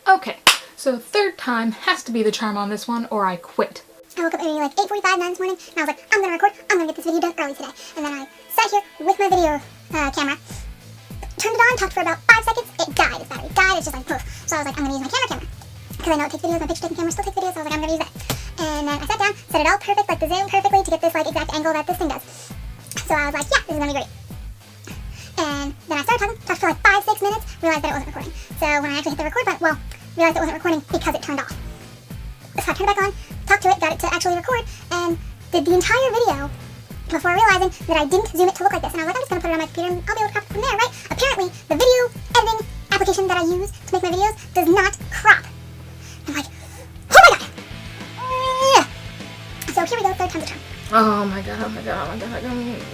Okay, so third time has to be the charm on this one or I quit. I woke up maybe like 8:45, 9 this morning, and I was like, I'm gonna record, I'm gonna get this video done early today. And then I sat here with my video camera, turned it on, talked for about 5 seconds, it died, its battery died, it's just like poof. So I was like, I'm gonna use my camera. Because I know it takes videos, my picture taking camera still takes videos, so I was like, I'm gonna use that. And then I sat down, set it all perfect, like the zoom perfectly to get this like exact angle that this thing does. So I was like, yeah, this is gonna be great. And then I started talked for like 5-6 minutes, realized that it wasn't recording. So when I actually hit the record button, well, realized it wasn't recording because it turned off. So I turned it back on, talked to it, got it to actually record, and did the entire video before realizing that I didn't zoom it to look like this. And I was like, I'm just gonna put it on my computer and I'll be able to crop it from there, right? Apparently, the video editing application that I use to make my videos does not crop. I'm like, oh my god! So here we go, third time's a charm. Oh my god, oh my god, oh my god,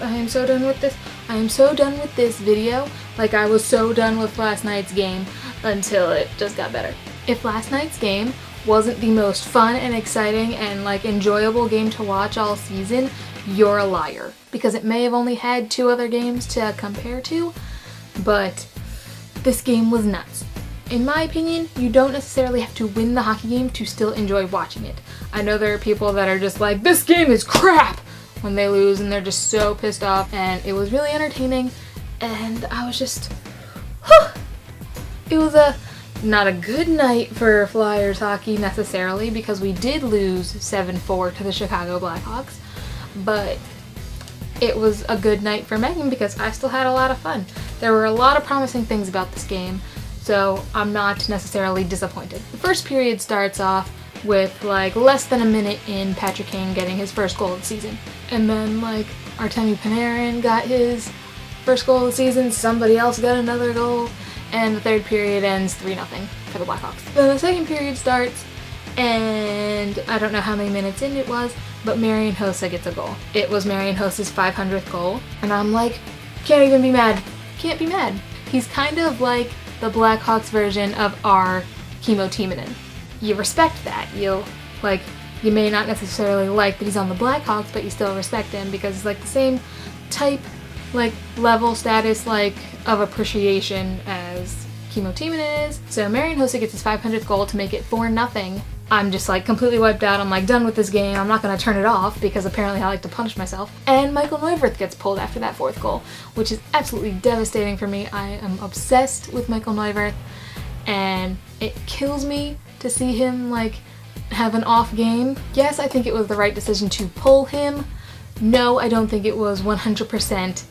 I am so done with this. I am so done with this video. Like I was so done with last night's game until it just got better. If last night's game wasn't the most fun and exciting and like enjoyable game to watch all season, you're a liar. Because it may have only had 2 other games to compare to, but this game was nuts. In my opinion, you don't necessarily have to win the hockey game to still enjoy watching it. I know there are people that are just like, this game is crap when they lose and they're just so pissed off, and it was really entertaining and I was just, whew. It was not a good night for Flyers hockey necessarily because we did lose 7-4 to the Chicago Blackhawks, but it was a good night for Megan because I still had a lot of fun. There were a lot of promising things about this game, so I'm not necessarily disappointed. The first period starts off with like less than a minute in Patrick Kane getting his first goal of the season. And then like Artemi Panarin got his first goal of the season, somebody else got another goal, and the third period ends 3-0 for the Blackhawks. Then the second period starts, and I don't know how many minutes in it was, but Marian Hossa gets a goal. It was Marian Hossa's 500th goal, and I'm like, can't even be mad. Can't be mad. He's kind of like the Blackhawks version of our Kimmo Timonen. You respect that. You may not necessarily like that he's on the Blackhawks, but you still respect him because it's like the same type, like level status, like of appreciation as Kimmo Timonen is. So Marian Hossa gets his 500th goal to make it 4-0. I'm just like completely wiped out. I'm like done with this game. I'm not gonna turn it off because apparently I like to punish myself. And Michael Neuvirth gets pulled after that 4th goal, which is absolutely devastating for me. I am obsessed with Michael Neuvirth, and it kills me to see him like have an off game. Yes, I think it was the right decision to pull him. No, I don't think it was 100%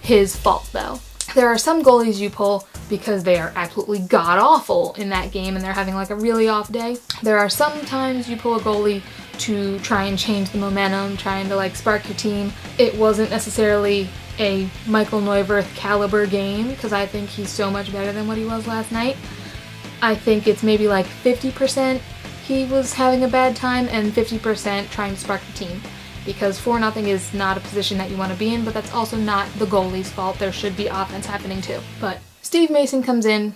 his fault though. There are some goalies you pull because they are absolutely god-awful in that game and they're having like a really off day. There are some times you pull a goalie to try and change the momentum, trying to like spark your team. It wasn't necessarily a Michael Neuvirth caliber game because I think he's so much better than what he was last night. I think it's maybe like 50% he was having a bad time and 50% trying to spark the team. Because 4-0 is not a position that you want to be in, but that's also not the goalie's fault. There should be offense happening too. But Steve Mason comes in,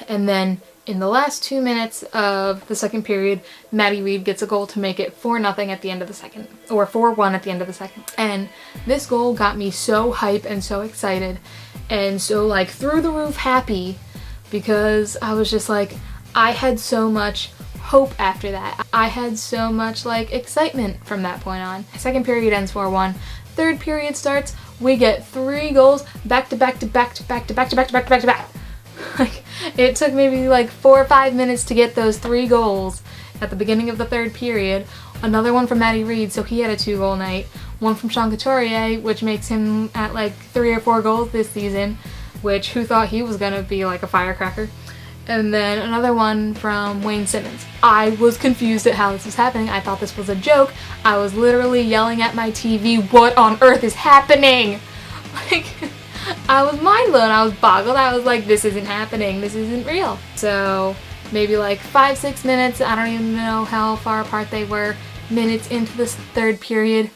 and then in the last 2 minutes of the second period, Matty Read gets a goal to make it 4-0 at the end of the second, or 4-1 at the end of the second. And this goal got me so hype and so excited and so like through the roof happy because I was just like, I had so much hope after that. I had so much like excitement from that point on. Second period ends 4-1. Third period starts, we get 3 goals back to back to back to back to back to back to back to back to back. Like it took maybe like 4 or 5 minutes to get those 3 goals at the beginning of the third period. Another one from Matty Read, so he had a 2-goal night. One from Sean Couturier, which makes him at like 3 or 4 goals this season, which who thought he was gonna be like a firecracker. And then another one from Wayne Simmons. I was confused at how this was happening. I thought this was a joke. I was literally yelling at my TV, what on earth is happening? Like, I was mind blown. I was boggled. I was like, this isn't happening. This isn't real. So maybe like 5-6 minutes, I don't even know how far apart they were, minutes into this third period,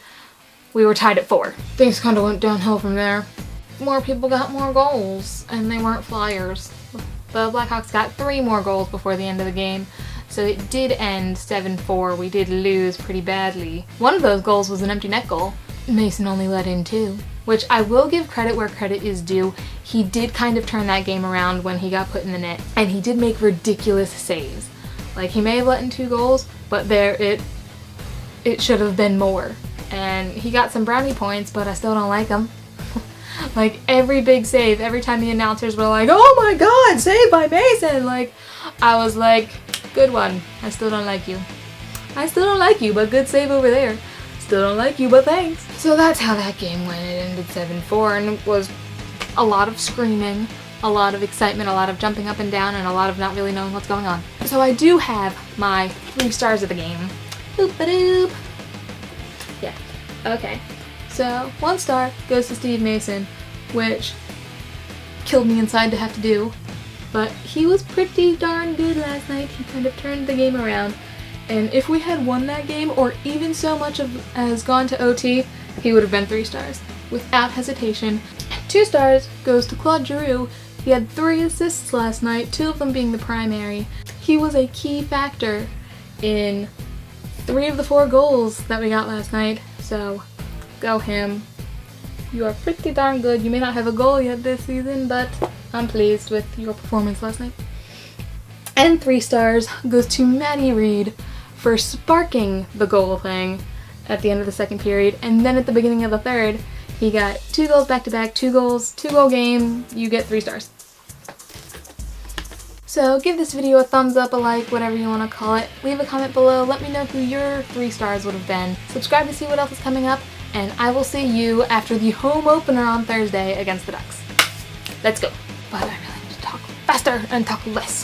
we were tied at 4. Things kind of went downhill from there. More people got more goals, and they weren't Flyers. The Blackhawks got 3 more goals before the end of the game, so it did end 7-4. We did lose pretty badly. One of those goals was an empty net goal. Mason only let in 2. which I will give credit where credit is due. He did kind of turn that game around when he got put in the net, and he did make ridiculous saves. Like, he may have let in 2 goals, but it should have been more. And he got some brownie points, but I still don't like him. Like, every big save, every time the announcers were like, "Oh my god, saved by Mason!" Like, I was like, good one. I still don't like you. I still don't like you, but good save over there. Still don't like you, but thanks. So that's how that game went. It ended 7-4, and it was a lot of screaming, a lot of excitement, a lot of jumping up and down, and a lot of not really knowing what's going on. So I do have my 3 stars of the game. Boop-a-doop. Yeah, okay. So 1 star goes to Steve Mason, which killed me inside to have to do, but he was pretty darn good last night. He kind of turned the game around, and if we had won that game, or even so much as gone to OT, he would have been 3 stars, without hesitation. 2 stars goes to Claude Giroux. He had 3 assists last night, 2 of them being the primary. He was a key factor in 3 of the 4 goals that we got last night, so go him. You are pretty darn good. You may not have a goal yet this season, but I'm pleased with your performance last night. And 3 stars goes to Matty Read for sparking the goal thing at the end of the 2nd period, and then at the beginning of the 3rd, he got 2 goals back-to-back, 2 goals, 2-goal game. You get 3 stars. So give this video a thumbs up, a like, whatever you want to call it. Leave a comment below. Let me know who your 3 stars would have been. Subscribe to see what else is coming up, and I will see you after the home opener on Thursday against the Ducks. Let's go. But I really need to talk faster and talk less.